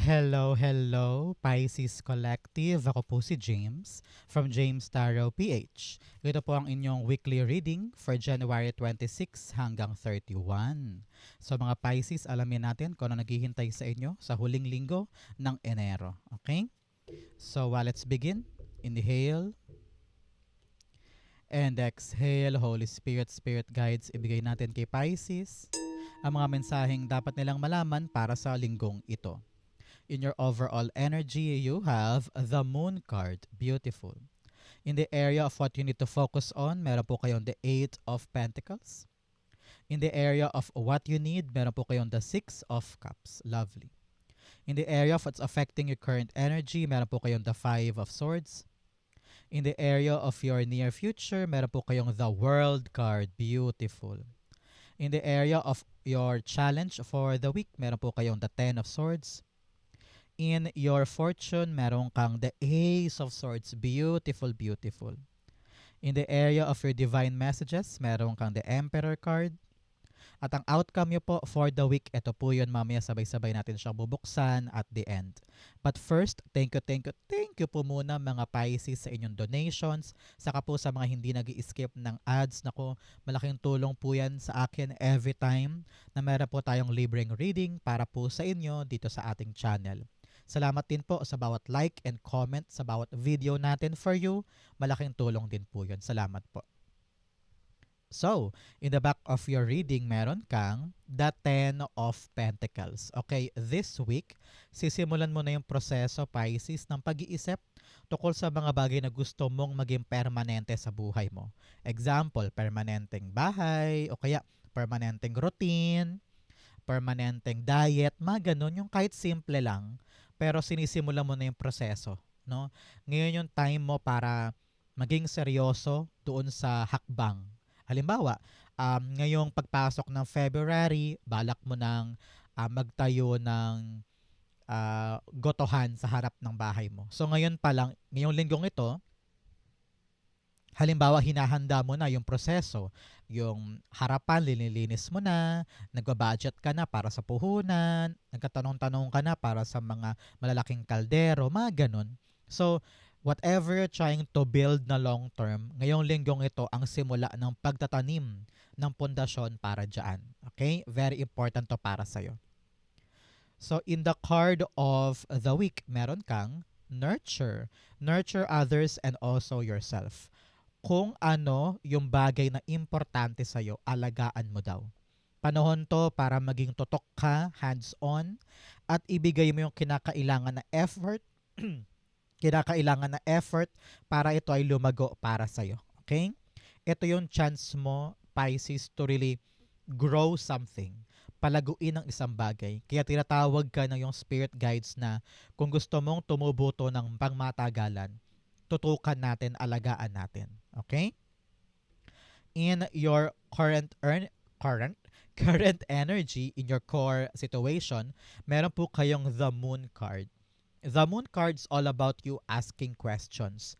Hello, hello, Pisces Collective. Ako po si James from James Tarot PH. Ito po ang inyong weekly reading for January 26 hanggang 31. So mga Pisces, alamin natin kung ano naghihintay sa inyo sa huling linggo ng Enero. Okay? So let's begin. Inhale and exhale. Holy Spirit, Spirit Guides, ibigay natin kay Pisces ang mga mensaheng dapat nilang malaman para sa linggong ito. In your overall energy, you have the Moon card. Beautiful. In the area of what you need to focus on, meron po kayong the Eight of Pentacles. In the area of what you need, meron po kayong the Six of Cups. Lovely. In the area of what's affecting your current energy, meron po kayong the Five of Swords. In the area of your near future, meron po kayong the World card. Beautiful. In the area of your challenge for the week, meron po kayong the Ten of Swords. In your fortune, meron kang the Ace of Swords. Beautiful, beautiful. In the area of your divine messages, meron kang the Emperor card. At ang outcome nyo po for the week, ito po yun, mamaya sabay-sabay natin siyang bubuksan at the end. But first, thank you po muna mga Pisces sa inyong donations. Saka po sa mga hindi nag-i-skip ng ads. Nako, malaking tulong po yan sa akin every time na meron po tayong libreng reading para po sa inyo dito sa ating channel. Salamat din po sa bawat like and comment sa bawat video natin for you. Malaking tulong din po yun. Salamat po. So, in the back of your reading, meron kang the Ten of Pentacles. Okay, this week, sisimulan mo na yung proseso, Pisces, ng pag-iisip tukol sa mga bagay na gusto mong maging permanente sa buhay mo. Example, permanenteng bahay, o kaya permanenteng routine, permanenteng diet, mga ganun, yung kahit simple lang, pero sinisimulan mo na yung proseso. No? Ngayon yung time mo para maging seryoso doon sa hakbang. Halimbawa, ngayong pagpasok ng February, balak mo nang magtayo ng gotohan sa harap ng bahay mo. So ngayon pa lang, ngayong linggong ito, halimbawa hinahanda mo na yung proseso, yung harapan linilinis mo na, nagba-budget ka na para sa puhunan, nagkatanong-tanong ka na para sa mga malalaking kaldero, mga ganun. So, whatever you're trying to build na long term, ngayong linggong ito ang simula ng pagtatanim ng pundasyon para dyan. Okay? Very important to para sa'yo. So, in the card of the week, meron kang nurture. Nurture others and also yourself. Kung ano yung bagay na importante sa'yo, alagaan mo daw. Panahon to para maging totok ka, hands-on, at ibigay mo yung kinakailangan na effort, kinakailangan na effort para ito ay lumago para sa'yo. Okay? Ito yung chance mo, Pisces, to really grow something. Palaguin ang isang bagay. Kaya tinatawag ka ng yung spirit guides na kung gusto mong tumubo to ng pangmatagalan, tutukan natin, alagaan natin. Okay? In your current current energy, in your core situation, meron po kayong the Moon card. The Moon card's all about you asking questions.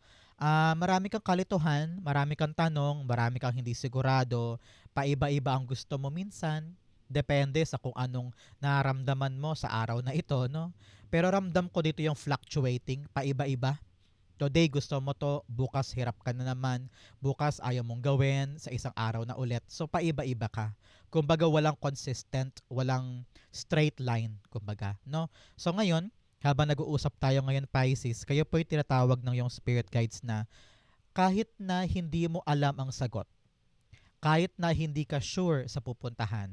Marami kang kalituhan, marami kang tanong, marami kang hindi sigurado, paiba-iba ang gusto mo minsan. Depende sa kung anong nararamdaman mo sa araw na ito, no? Pero ramdam ko dito yung fluctuating, paiba-iba. Today gusto mo to, bukas hirap ka na naman, bukas ayaw mong gawin, sa isang araw na ulit. So paiba-iba ka. Kumbaga walang consistent, walang straight line, kumbaga, no? So ngayon, habang nag-uusap tayo ngayon Pisces, kayo po yung tinatawag ng yung spirit guides na kahit na hindi mo alam ang sagot, kahit na hindi ka sure sa pupuntahan,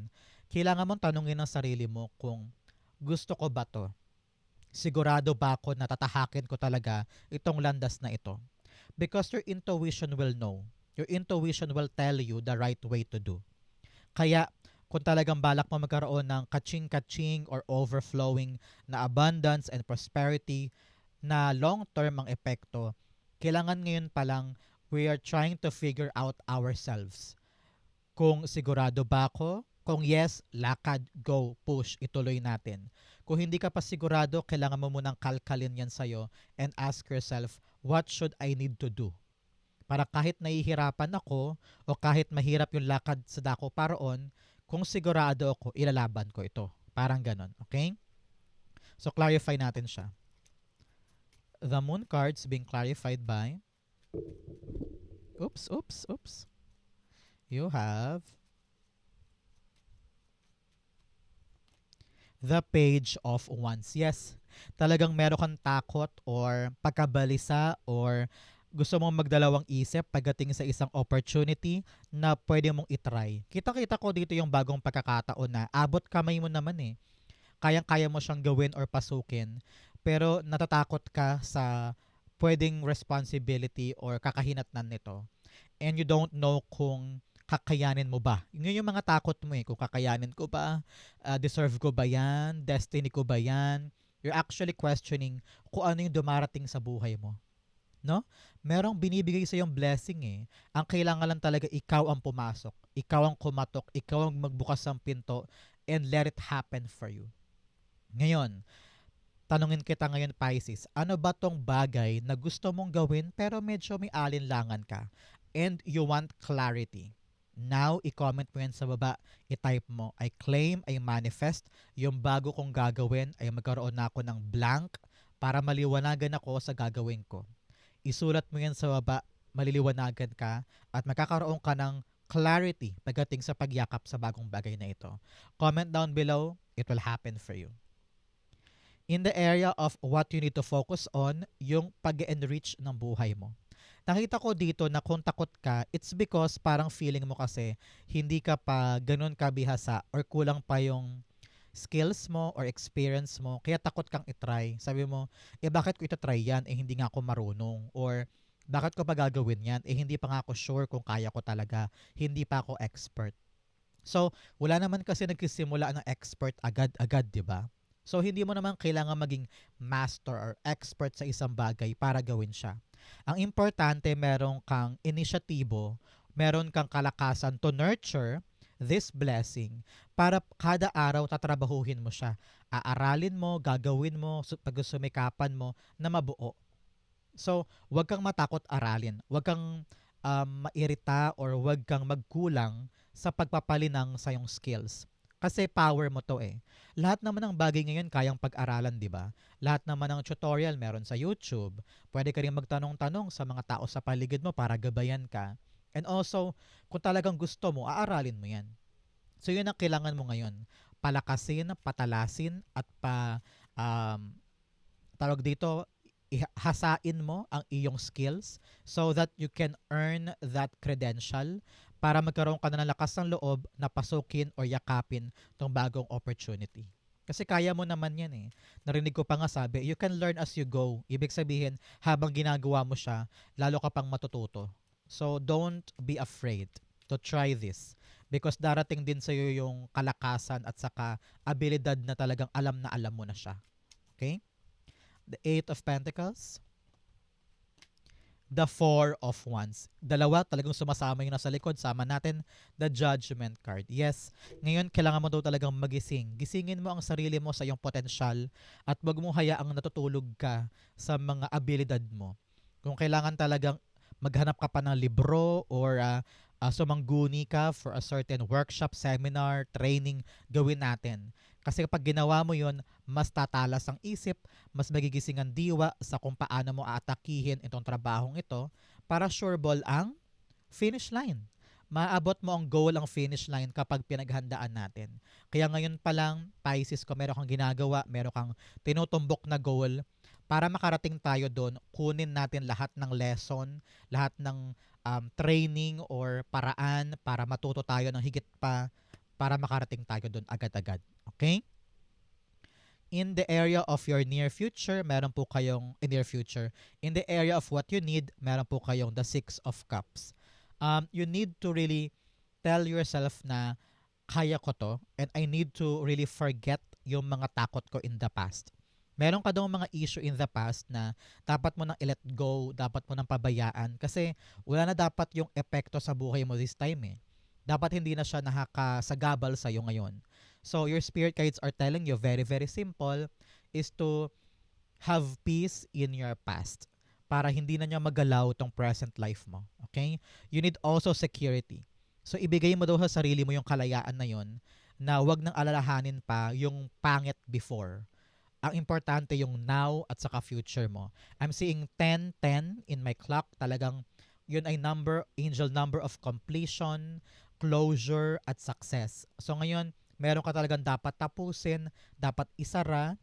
kailangan mong tanungin ang sarili mo kung gusto ko ba to? Sigurado ba ako na tatahakin ko talaga itong landas na ito? Because your intuition will know. Your intuition will tell you the right way to do. Kaya kung talagang balak mo magkaroon ng kaching-kaching or overflowing na abundance and prosperity na long-term ang epekto, kailangan ngayon pa lang we are trying to figure out ourselves. Kung sigurado ba ako? Kung yes, lakad, go, push, ituloy natin. Kung hindi ka pa sigurado, kailangan mo munang kalkalin yan sa'yo and ask yourself, what should I need to do? Para kahit nahihirapan ako o kahit mahirap yung lakad sa dako paroon, kung sigurado ako, ilalaban ko ito. Parang ganon, okay? So, clarify natin siya. The moon cards being clarified by, oops. You have the Page of Wands. Yes, talagang meron kang takot or pagkabalisa or gusto mong magdalawang isip pagdating sa isang opportunity na pwede mong itry. Kita-kita ko dito yung bagong pagkakataon na abot kamay mo naman eh. Kayang-kaya mo siyang gawin or pasukin. Pero natatakot ka sa pwedeng responsibility or kakahinatnan nito. And you don't know kung kakayanin mo ba. Yun yung mga takot mo eh. Kung kakayanin ko ba, deserve ko ba yan, destiny ko ba yan. You're actually questioning kung ano yung dumarating sa buhay mo. No? Merong binibigay sa yung blessing eh. Ang kailangan lang talaga ikaw ang pumasok. Ikaw ang kumatok. Ikaw ang magbukas ng pinto and let it happen for you. Ngayon, tanungin kita ngayon Pisces, ano ba tong bagay na gusto mong gawin pero medyo may alinlangan ka and you want clarity? Now, i-comment mo yan sa baba, i-type mo, I claim, I manifest, yung bago kong gagawin ay magkaroon na ako ng blank para maliwanagan ako sa gagawin ko. Isulat mo yan sa baba, maliliwanagan ka at magkakaroon ka ng clarity pagdating sa pagyakap sa bagong bagay na ito. Comment down below, it will happen for you. In the area of what you need to focus on, yung pag-enrich ng buhay mo. Nakita ko dito na kung takot ka, it's because parang feeling mo kasi hindi ka pa ganun kabihasa or kulang pa yung skills mo or experience mo, kaya takot kang itry. Sabi mo, bakit ko ito-try yan? Hindi nga ako marunong. Or bakit ko pa gagawin yan? Hindi pa nga ako sure kung kaya ko talaga. Hindi pa ako expert. So, wala naman kasi nagsisimula ng expert agad-agad, di ba? So, hindi mo naman kailangan maging master or expert sa isang bagay para gawin siya. Ang importante, meron kang inisyatibo, meron kang kalakasan to nurture this blessing para kada araw tatrabahuhin mo siya. Aaralin mo, gagawin mo, pag-sumikapan mo na mabuo. So, wag kang matakot aralin. Wag kang mairita or wag kang magkulang sa pagpapalinang sa iyong skills. Kasi power mo to eh. Lahat naman ng bagay ngayon kayang pag-aralan, di ba? Lahat naman ng tutorial meron sa YouTube. Pwede ka rin magtanong-tanong sa mga tao sa paligid mo para gabayan ka. And also, kung talagang gusto mo, aaralin mo yan. So yun ang kailangan mo ngayon. Palakasin, patalasin, at tawag dito, hasain mo ang iyong skills so that you can earn that credential para magkaroon ka na ng lakas ng loob na pasukin o yakapin tong bagong opportunity. Kasi kaya mo naman yan eh. Narinig ko pa nga sabi, you can learn as you go. Ibig sabihin, habang ginagawa mo siya, lalo ka pang matututo. So don't be afraid to try this. Because darating din sa'yo yung kalakasan at saka abilidad na talagang alam na alam mo na siya. Okay? The Eight of Pentacles. The Four of Wands. Dalawa, talagang sumasama yung nasa likod. Sama natin the Judgment card. Yes, ngayon kailangan mo daw talagang magising. Gisingin mo ang sarili mo sa iyong potensyal at wag mo hayaang natutulog ka sa mga abilidad mo. Kung kailangan talagang maghanap ka pa ng libro or sumangguni ka for a certain workshop, seminar, training, gawin natin. Kasi kapag ginawa mo yun, mas tatalas ang isip, mas magigising ang diwa sa kung paano mo aatakihin itong trabahong ito para sure ball ang finish line. Maabot mo ang goal, ang finish line kapag pinaghandaan natin. Kaya ngayon pa lang, Pisces, kung meron kang ginagawa, meron kang tinutumbok na goal, para makarating tayo doon, kunin natin lahat ng lesson, lahat ng training or paraan para matuto tayo ng higit pa para makarating tayo doon agad-agad. Okay? In the area of your near future, meron po kayong near future. In the area of what you need, meron po kayong the Six of Cups. You need to really tell yourself na kaya ko to and I need to really forget yung mga takot ko in the past. Meron ka daw mga issue in the past na dapat mo nang i-let go, dapat mo nang pabayaan kasi wala na dapat yung epekto sa buhay mo this time eh. Dapat hindi na siya nakakasagabal sa'yo ngayon. So, your spirit guides are telling you, very, very simple, is to have peace in your past para hindi na niya magalaw tong present life mo. Okay? You need also security. So, ibigay mo daw sa sarili mo yung kalayaan na yon na wag nang alalahanin pa yung pangit before. Ang importante yung now at saka future mo. I'm seeing 10-10 in my clock. Talagang yun ay number, angel number of completion, closure, at success. So ngayon, meron ka talagang dapat tapusin, dapat isara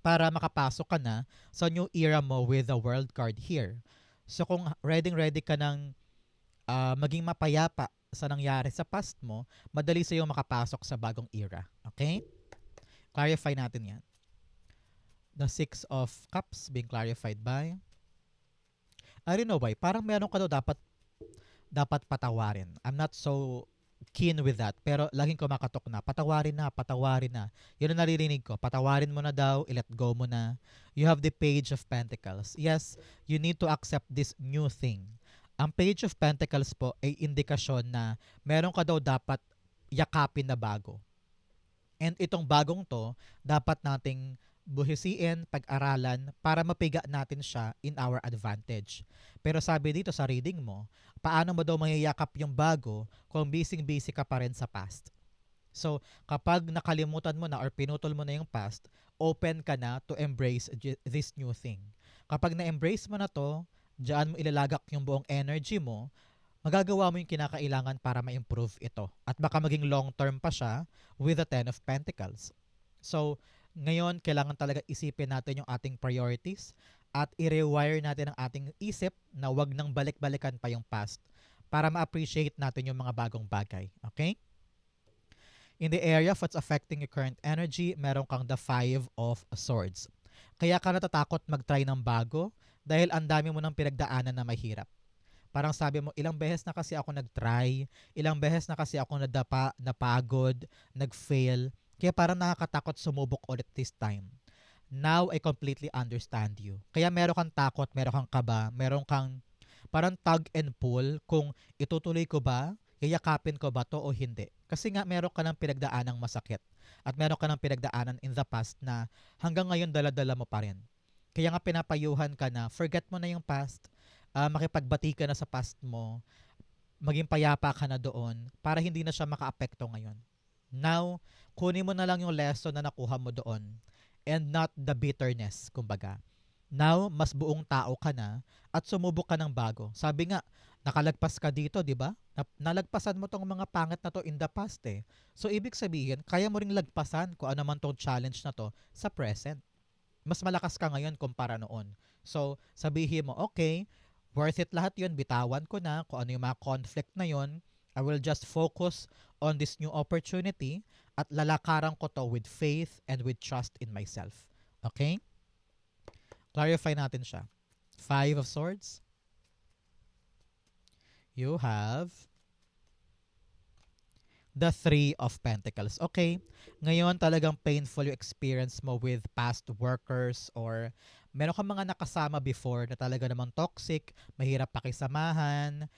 para makapasok ka na sa new era mo with the world card here. So kung ready ka ng maging mapayapa sa nangyari sa past mo, madali sa iyo makapasok sa bagong era. Okay? Clarify natin yan. The Six of Cups being clarified by I don't know why. Parang meron ka daw dapat patawarin. I'm not so keen with that. Pero laging kumakatok na. Patawarin na, patawarin na. Yun ang naririnig ko. Patawarin mo na daw, i-let go mo na. You have the Page of Pentacles. Yes, you need to accept this new thing. Ang Page of Pentacles po ay indikasyon na meron ka daw dapat yakapin na bago. And itong bagong to, dapat nating buhisiin, pag-aralan para mapiga natin siya in our advantage. Pero sabi dito sa reading mo, paano mo daw mayayakap yung bago kung busy-busy ka pa rin sa past? So, kapag nakalimutan mo na or pinutol mo na yung past, open ka na to embrace this new thing. Kapag na-embrace mo na to, diyan mo ilalagak yung buong energy mo, magagawa mo yung kinakailangan para ma-improve ito. At baka maging long-term pa siya with the Ten of Pentacles. So, ngayon, kailangan talaga isipin natin yung ating priorities at i-rewire natin ang ating isip na wag nang balik-balikan pa yung past para ma-appreciate natin yung mga bagong bagay. Okay? In the area of what's affecting your current energy, meron kang the Five of Swords. Kaya ka natatakot mag-try ng bago dahil ang dami mo ng pinagdaanan na mahirap. Parang sabi mo, ilang beses na kasi ako nag-try, ilang beses na kasi ako napagod, nag-fail, kaya parang nakakatakot sumubok ulit this time. Now, I completely understand you. Kaya meron kang takot, meron kang kaba, meron kang parang tug and pull kung itutuloy ko ba, yayakapin ko ba to o hindi. Kasi nga meron ka ng pinagdaanang masakit at meron ka ng pinagdaanan in the past na hanggang ngayon dala-dala mo pa rin. Kaya nga pinapayuhan ka na forget mo na yung past, makipagbati ka na sa past mo, maging payapa ka na doon para hindi na siya makaapekto ngayon. Now, kunin mo na lang yung lesson na nakuha mo doon and not the bitterness, kumbaga. Now, mas buong tao ka na at sumubok ka ng bago. Sabi nga, nakalagpas ka dito, di ba? Nalagpasan mo tong mga pangit na to in the past eh. So, ibig sabihin, kaya mo ring lagpasan kung ano man tong challenge na to sa present. Mas malakas ka ngayon kumpara noon. So, sabihin mo, okay, worth it lahat yun, bitawan ko na kung ano yung mga conflict na yun. I will just focus on this new opportunity at lalakaran ko to with faith and with trust in myself. Okay? Clarify natin siya. Five of Swords. You have the Three of Pentacles. Okay, ngayon talagang painful yung experience mo with past workers or meron kang mga nakasama before na talaga namang toxic, mahirap pakisamahan,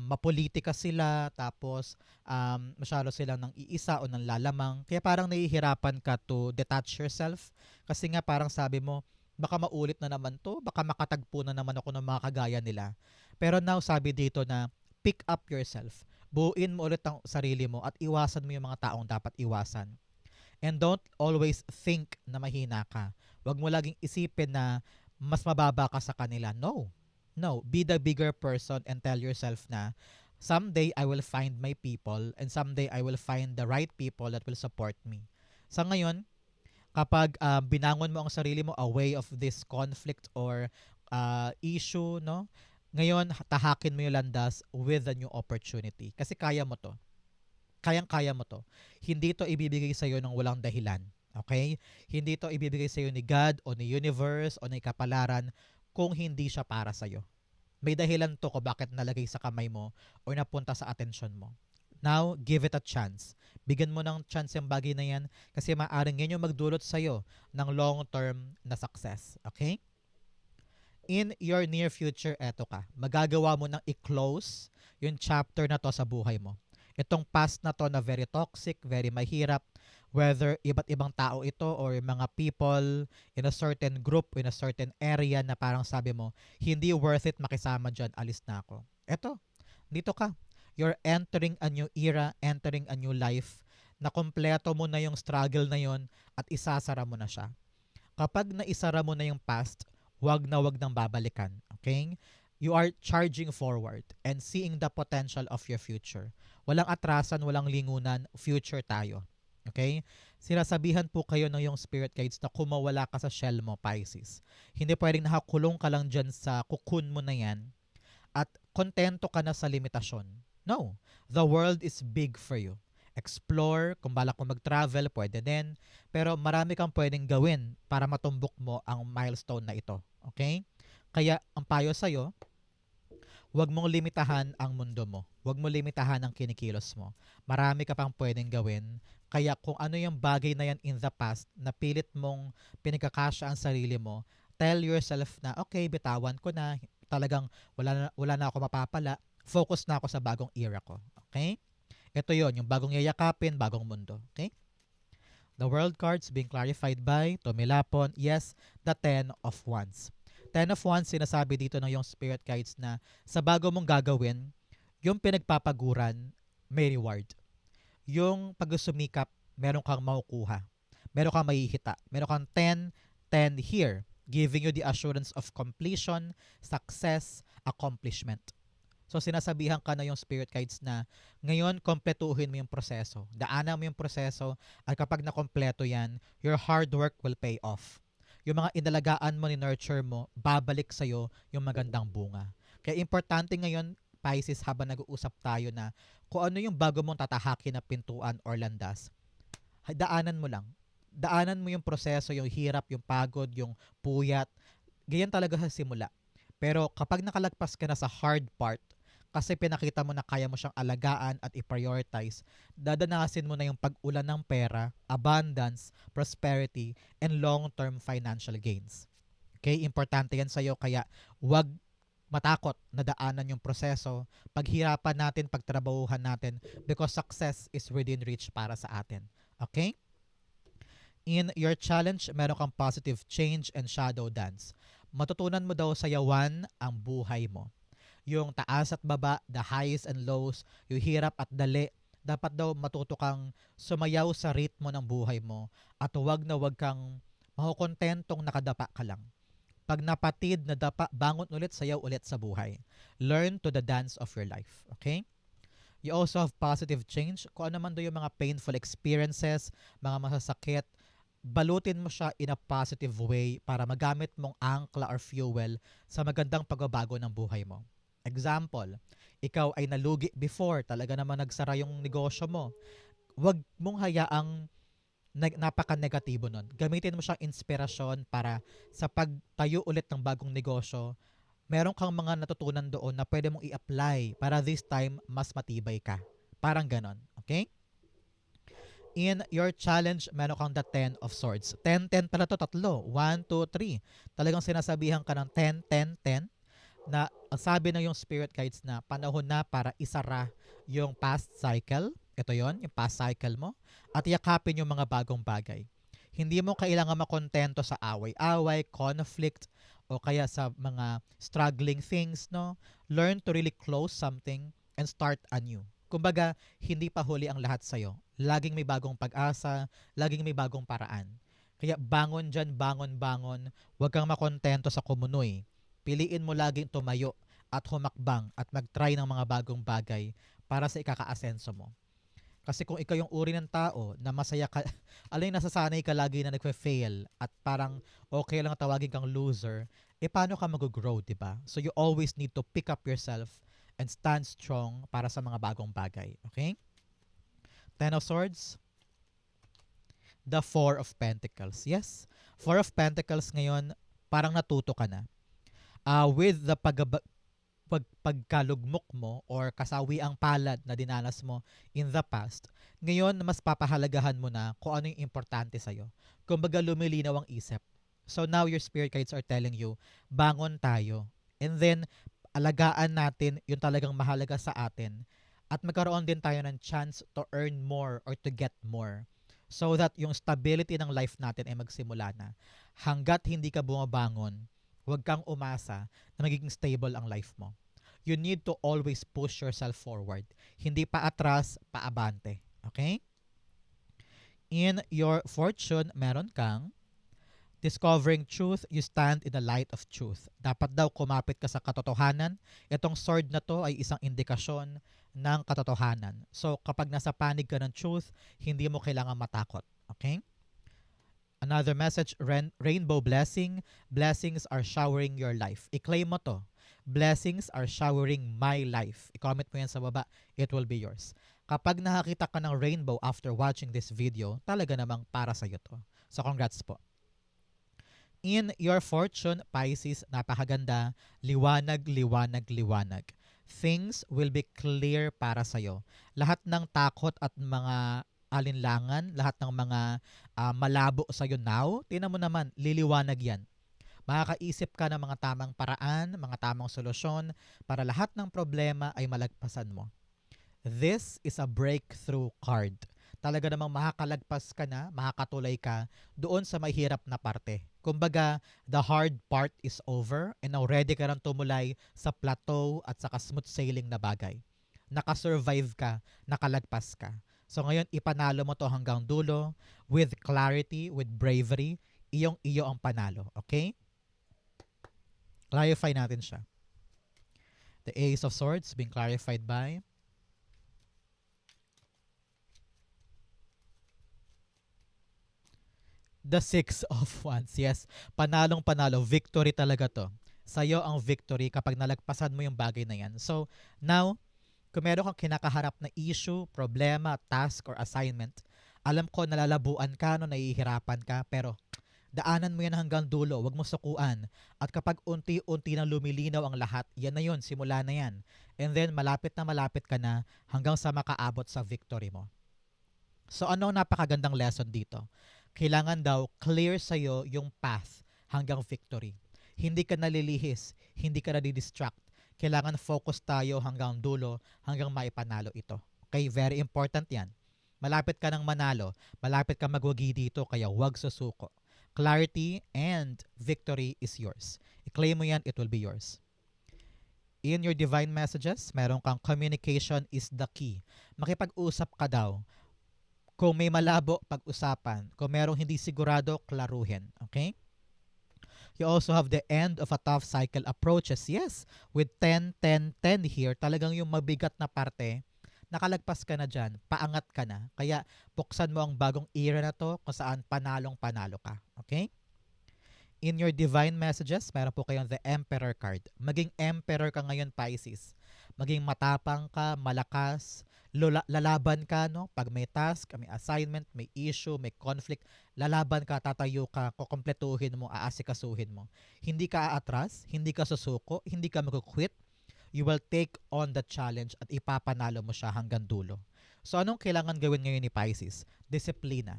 mapolitika sila, tapos masyado silang nang iisa o nang lalamang. Kaya parang nahihirapan ka to detach yourself kasi nga parang sabi mo, baka maulit na naman to, baka makatagpo na naman ako ng mga kagaya nila. Pero now sabi dito na pick up yourself, buuin mo ulit ang sarili mo at iwasan mo yung mga taong dapat iwasan. And don't always think na mahina ka. Huwag mo laging isipin na mas mababa ka sa kanila. No. No. Be the bigger person and tell yourself na someday I will find my people and someday I will find the right people that will support me. Sa ngayon, kapag binangon mo ang sarili mo away of this conflict or issue, no? Ngayon, tahakin mo yung landas with a new opportunity. Kasi kaya mo to. Kayang-kaya mo to. Hindi to ibibigay sa'yo ng walang dahilan. Okay? Hindi to ibibigay sa'yo ni God o ni universe o ni kapalaran kung hindi siya para sa'yo. May dahilan to kung bakit nalagay sa kamay mo o napunta sa atensyon mo. Now, give it a chance. Bigyan mo ng chance yung bagay na yan kasi maaaring yan yung magdulot sa'yo ng long-term na success. Okay? In your near future, eto ka. Magagawa mo nang i-close yung chapter na to sa buhay mo. Itong past na to na very toxic, very mahirap, whether iba't ibang tao ito or mga people in a certain group, in a certain area na parang sabi mo, hindi worth it makisama dyan, alis na ako. Eto, dito ka. You're entering a new era, entering a new life na kompleto mo na yung struggle na yon at isasara mo na siya. Kapag naisara mo na yung past, wag nang babalikan. Okay? You are charging forward and seeing the potential of your future. Walang atrasan, walang lingunan, future tayo. Okay? Sinasabihan po kayo ng yung spirit guides na kumawala ka sa shell mo, Pisces. Hindi pwedeng nakakulong ka lang dyan sa cocoon mo na yan at kontento ka na sa limitasyon. No. The world is big for you. Explore, kung balak mo mag-travel, pwede din. Pero marami kang pwedeng gawin para matumbok mo ang milestone na ito. Okay? Kaya ang payo sa'yo, huwag mong limitahan ang mundo mo. Huwag mo limitahan ang kinikilos mo. Marami ka pang pwedeng gawin. Kaya kung ano yung bagay na yan in the past na pilit mong pinagkakasya ang sarili mo, tell yourself na, okay, bitawan ko na. Talagang wala na ako mapapala. Focus na ako sa bagong era ko. Okay? Ito yon yung bagong yayakapin, bagong mundo. Okay? The world cards being clarified by Tomilapon. Yes, the Ten of Wands. Ten of Wands, sinasabi dito ng yung spirit guides na sa bago mong gagawin, yung pinagpapaguran, may reward. Yung pag-sumikap, meron kang makukuha. Meron kang mahihita. Meron kang 10 here, giving you the assurance of completion, success, accomplishment. So sinasabihan ka na yung spirit guides na ngayon kompletuhin mo yung proseso. Daanan mo yung proseso at kapag nakompleto yan, your hard work will pay off. Yung mga inalagaan mo ni nurture mo, babalik sa'yo yung magandang bunga. Kaya importante ngayon, Pisces, habang nag-uusap tayo na kung ano yung bago mong tatahakin na pintuan or landas, daanan mo lang. Daanan mo yung proseso, yung hirap, yung pagod, yung puyat. Ganyan talaga sa simula. Pero kapag nakalagpas ka na sa hard part, kasi pinakita mo na kaya mo siyang alagaan at i-prioritize, dadanasin mo na yung pag-ulan ng pera, abundance, prosperity, and long-term financial gains. Okay? Importante yan sa'yo, kaya wag matakot na daanan yung proseso, paghirapan natin, pagtrabahuhan natin, because success is within reach para sa atin. Okay? In your challenge, meron kang positive change and shadow dance. Matutunan mo daw sa yawan ang buhay mo. Yung taas at baba, the highs and lows, yung hirap at dali, dapat daw matuto kang sumayaw sa ritmo ng buhay mo at wag kang makukontentong nakadapa ka lang. Pag napatid na dapa, bangon ulit, sayaw ulit sa buhay. Learn to the dance of your life. Okay? You also have positive change. Kung ano man do yung mga painful experiences, mga masasakit, balutin mo siya in a positive way para magamit mong angkla or fuel sa magandang pagbabago ng buhay mo. Example, ikaw ay nalugi before, talaga naman nagsara yung negosyo mo. Huwag mong hayaang napaka-negatibo nun. Gamitin mo siyang inspirasyon para sa pagtayo ulit ng bagong negosyo, meron kang mga natutunan doon na pwede mong i-apply para this time mas matibay ka. Parang ganon. Okay? In your challenge, meron kang the 10 of swords. 10-10 pala to, tatlo. 1, 2, 3. Talagang sinasabihan ka ng 10-10-10 na ang sabi ng yung spirit guides na panahon na para isara yung past cycle. Ito yon yung past cycle mo. At yakapin yung mga bagong bagay. Hindi mo kailangan makontento sa away-away, conflict, o kaya sa mga struggling things, no? Learn to really close something and start anew. Kumbaga, hindi pa huli ang lahat sa'yo. Laging may bagong pag-asa, laging may bagong paraan. Kaya bangon dyan, bangon. Huwag kang makontento sa kumunoy. Piliin mo laging tumayo at humakbang at mag-try ng mga bagong bagay para sa ikaka-asenso mo. Kasi kung ikaw yung uri ng tao na masaya ka, alay nasasanay ka lagi na nagfe-fail at parang okay lang tawagin kang loser, paano ka mag-grow, di ba? So you always need to pick up yourself and stand strong para sa mga bagong bagay. Okay? Ten of Swords. The Four of Pentacles. Yes, Four of Pentacles ngayon, parang natuto ka na. With the pagkalugmok mo or kasawi ang palad na dinanas mo in the past, ngayon mas papahalagahan mo na kung ano yung importante sa'yo. Kumbaga lumilinaw ang isip. So now your spirit guides are telling you, bangon tayo. And then, alagaan natin yung talagang mahalaga sa atin. At magkaroon din tayo ng chance to earn more or to get more. So that yung stability ng life natin ay magsimula na. Hanggat hindi ka bumabangon, huwag kang umasa na magiging stable ang life mo. You need to always push yourself forward. Hindi pa atras, paabante. Okay? In your fortune, meron kang Discovering truth, you stand in the light of truth. Dapat daw kumapit ka sa katotohanan. Itong sword na to ay isang indikasyon ng katotohanan. So kapag nasa panig ka ng truth, hindi mo kailangan matakot. Okay? Another message, rainbow blessing. Blessings are showering your life. I-claim mo to. Blessings are showering my life. I-comment mo yan sa baba. It will be yours. Kapag nakakita ka ng rainbow after watching this video, talaga namang para sa'yo to. So congrats po. In your fortune, Pisces, napakaganda. Liwanag, liwanag, liwanag. Things will be clear para sa'yo. Lahat ng takot at mga alinlangan, lahat ng mga malabo sa'yo now, tingnan mo naman, liliwanag yan. Makakaisip ka ng mga tamang paraan, mga tamang solusyon para lahat ng problema ay malagpasan mo. This is a breakthrough card. Talaga namang makakalagpas ka na, makakatulay ka doon sa mahirap na parte. Kumbaga, the hard part is over and now ready ka nang tumulay sa plateau at saka smooth sailing na bagay. Nakasurvive ka, nakalagpas ka. So ngayon, ipanalo mo to hanggang dulo with clarity, with bravery, iyong-iyo ang panalo. Okay? Clarify natin siya. The Ace of Swords being clarified by the Six of Wands. Yes, panalong panalo. Victory talaga to. Sa'yo ang victory kapag nalagpasan mo yung bagay na yan. So, now, kung meron kang kinakaharap na issue, problema, task, or assignment, alam ko nalalabuan ka, no, nahihirapan ka, pero daanan mo yan hanggang dulo, wag mo sukuan. At kapag unti-unti na lumilinaw ang lahat, yan na yun, simula na yan. And then, malapit na malapit ka na hanggang sa makaabot sa victory mo. So, ano ang napakagandang lesson dito? Kailangan daw clear sa'yo yung path hanggang victory. Hindi ka nalilihis, hindi ka nadidistract. Kailangan focus tayo hanggang dulo, hanggang maipanalo ito. Okay, very important yan. Malapit ka ng manalo, malapit ka magwagi dito, kaya huwag susuko. Clarity and victory is yours. I-claim mo yan, it will be yours. In your divine messages, meron kang communication is the key. Makipag-usap ka daw. Kung may malabo, pag-usapan. Kung merong hindi sigurado, klaruhin. Okay? You also have the end of a tough cycle approaches. Yes, with 10, 10, 10 here, talagang yung mabigat na parte, nakalagpas ka na dyan, paangat ka na. Kaya buksan mo ang bagong era na to kung saan panalong-panalo ka. Okay? In your divine messages, meron po kayong the Emperor card. Maging Emperor ka ngayon, Pisces. Maging matapang ka, malakas, lalaban ka, no? Pag may task, may assignment, may issue, may conflict, lalaban ka, tatayo ka, kukumpletuhin mo, aasikasuhin mo. Hindi ka aatras, hindi ka susuko, hindi ka mag-quit. You will take on the challenge at ipapanalo mo siya hanggang dulo. So anong kailangan gawin ngayon ni Pisces? Disiplina.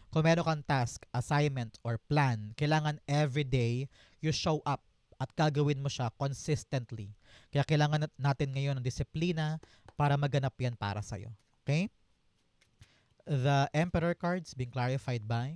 Kung meron kang task, assignment, or plan, kailangan everyday you show up at gagawin mo siya consistently. Kaya kailangan natin ngayon ng disiplina para maganap yan para sa'yo. Okay? The Emperor cards being clarified by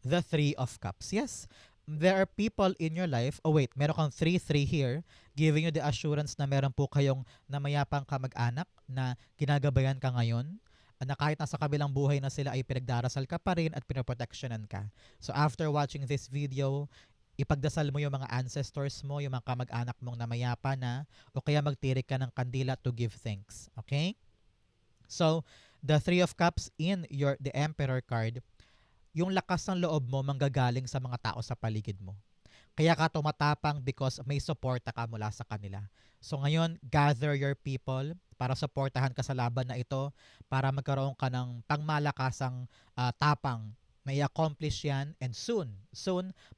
the Three of Cups. Yes, there are people in your life. Oh wait, meron kang 3-3 here, giving you the assurance na meron po kayong namayapang kamag-anak na ginagabayan ka ngayon, na kahit nasa kabilang buhay na sila ay pinagdarasal ka pa rin at pinoproteksyonan ka. So after watching this video, ipagdasal mo yung mga ancestors mo, yung mga kamag-anak mong namayapa na, o kaya magtirik ka ng kandila to give thanks. Okay? So, the Three of Cups in the Emperor card, yung lakas ng loob mo manggagaling sa mga tao sa paligid mo. Kaya ka tumatapang because may suporta ka mula sa kanila. So ngayon, gather your people para suportahan ka sa laban na ito, para magkaroon ka ng pangmalakasang tapang. May accomplish yan, and soon,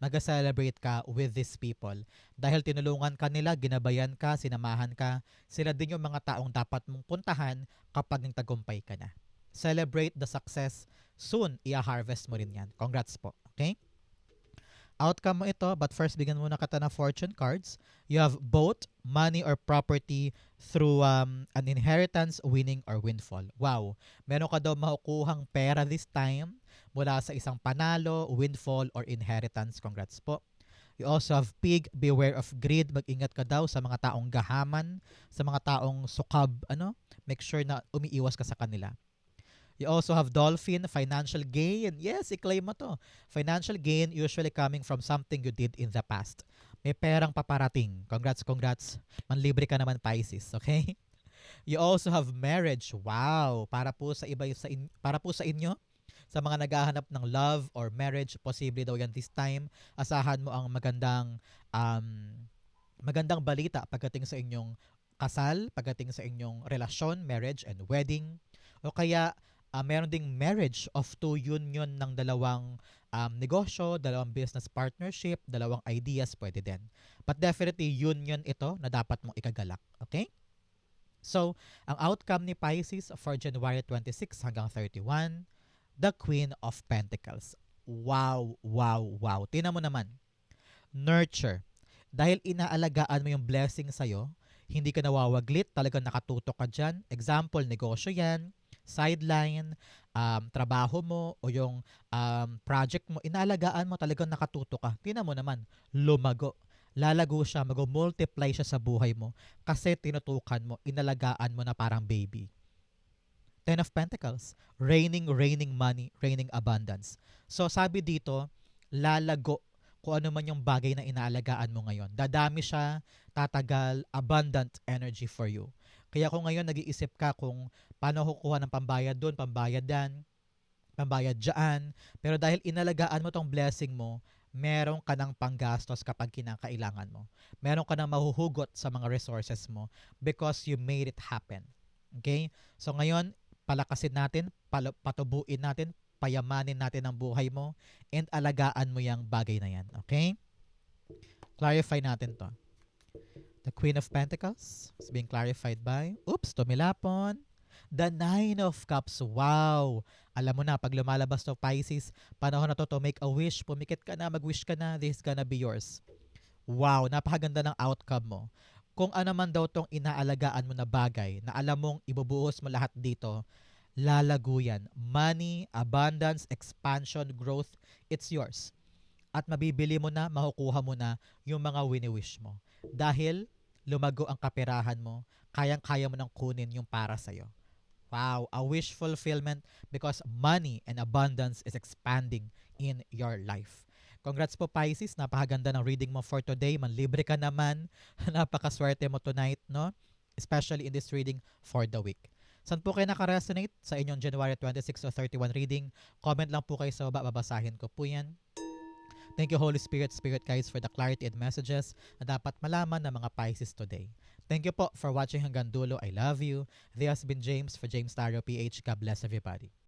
mag-celebrate ka with these people. Dahil tinulungan ka nila, ginabayan ka, sinamahan ka, sila din yung mga taong dapat mong puntahan kapag nagtagumpay ka na. Celebrate the success, soon, i-harvest mo rin yan. Congrats po. Okay? Outcome mo ito, but first, bigyan muna kita ng fortune cards. You have both money or property through an inheritance, winning, or windfall. Wow! Meron ka daw makukuhang pera this time mula sa isang panalo, windfall, or inheritance. Congrats po. You also have pig, beware of greed. Mag-ingat ka daw sa mga taong gahaman, sa mga taong sukab, Make sure na umiiwas ka sa kanila. You also have Dolphin, financial gain. Yes, i-claim mo to. Financial gain usually coming from something you did in the past. May perang paparating. Congrats, congrats. Manlibre ka naman, Pisces, okay? You also have marriage. Wow, para po sa para po sa inyo, sa mga naghahanap ng love or marriage, posible daw yan this time. Asahan mo ang um, magandang balita pagdating sa inyong kasal, pagdating sa inyong relasyon, marriage and wedding. O kaya meron ding marriage of two union ng dalawang negosyo, dalawang business partnership, dalawang ideas, pwede din. But definitely union ito na dapat mong ikagalak. Okay? So, ang outcome ni Pisces for January 26 hanggang 31, the Queen of Pentacles. Wow, wow, wow. Tingnan mo naman. Nurture. Dahil inaalagaan mo yung blessing sa'yo, hindi ka nawawaglit, talagang nakatutok ka dyan. Example, negosyo yan, sideline, trabaho mo, o yung project mo, inaalagaan mo, talagang nakatutok ka. Tingnan mo naman, lumago. Lalago siya, mag-multiply siya sa buhay mo kasi tinutukan mo, inalagaan mo na parang baby. Ten of Pentacles, raining money, raining abundance. So sabi dito, lalago kung ano man yung bagay na inaalagaan mo ngayon. Dadami siya, tatagal, abundant energy for you. Kaya kung ngayon nag-iisip ka kung paano kukuha ng pambayad doon, pambayad dan, pambayad dyan, pero dahil inalagaan mo tong blessing mo, meron ka ng panggastos kapag kinakailangan mo. Meron ka ng mahuhugot sa mga resources mo because you made it happen. Okay? So ngayon, palakasin natin, patubuin natin, payamanin natin ang buhay mo, and alagaan mo yung bagay na yan. Okay? Clarify natin to. The Queen of Pentacles is being clarified by, oops, tumilapon. The Nine of Cups. Wow! Alam mo na, pag lumalabas to Pisces, panahon na to make a wish. Pumikit ka na, mag-wish ka na, this is gonna be yours. Wow, napakaganda ng outcome mo. Kung ano man daw tong inaalagaan mo na bagay na alam mong ibubuhos mo lahat dito, lalago yan. Money, abundance, expansion, growth, it's yours. At mabibili mo na, makukuha mo na yung mga wini-wish mo. Dahil lumago ang kaperahan mo, kayang-kaya mo nang kunin yung para sa'yo. Wow, a wish fulfillment because money and abundance is expanding in your life. Congrats po Pisces, napakaganda ng reading mo for today. Manlibre ka naman. Napakaswerte mo tonight, no? Especially in this reading for the week. Saan po kayo nakaresonate sa inyong January 26 to 31 reading? Comment lang po kayo sa baba, babasahin ko po yan. Thank you Holy Spirit, Spirit Guides for the clarity and messages na dapat malaman ng mga Pisces today. Thank you po for watching hanggang dulo. I love you. This has been James for James Tarot PH. God bless everybody.